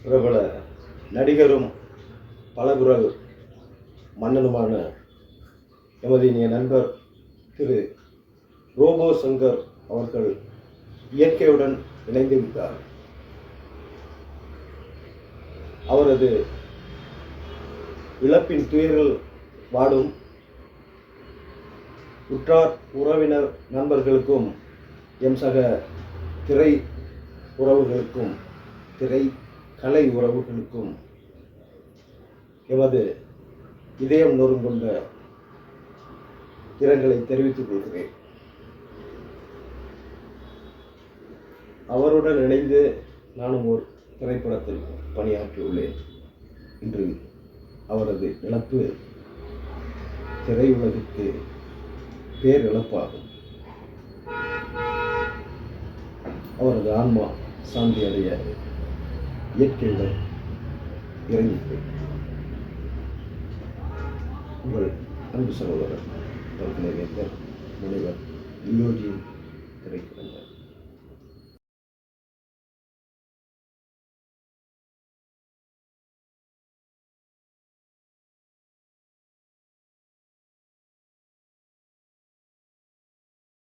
பிரபல நடிகரும் பலகுரல் மன்னனுமான எமது இனிய நண்பர் திரு ரோபோ சங்கர் அவர்கள் இயற்கையுடன் இணைந்து விட்டார். அவரது இழப்பின் துயரில் வாடும் உற்றார் உறவினர் நண்பர்களுக்கும் எம் சக திரை உறவுகளுக்கும் திரை கலை உறவுகளுக்கும் எமது இதயம் நொறுங்கொண்ட இரங்கலை தெரிவித்துக் கொள்கிறேன். அவருடன் இணைந்து நானும் ஒரு திரைப்படத்தில் பணியாற்றியுள்ளேன். இன்று அவரது இழப்பு திரையுலகிற்கு பேரிழப்பாகும். அவரது ஆன்மா சாந்தி அடைய இயற்கையுடன் இறங்கிப்போய் உங்கள் அன்பு சகோதரர் முனைவர் லியோஜி திரைப்படங்கள்.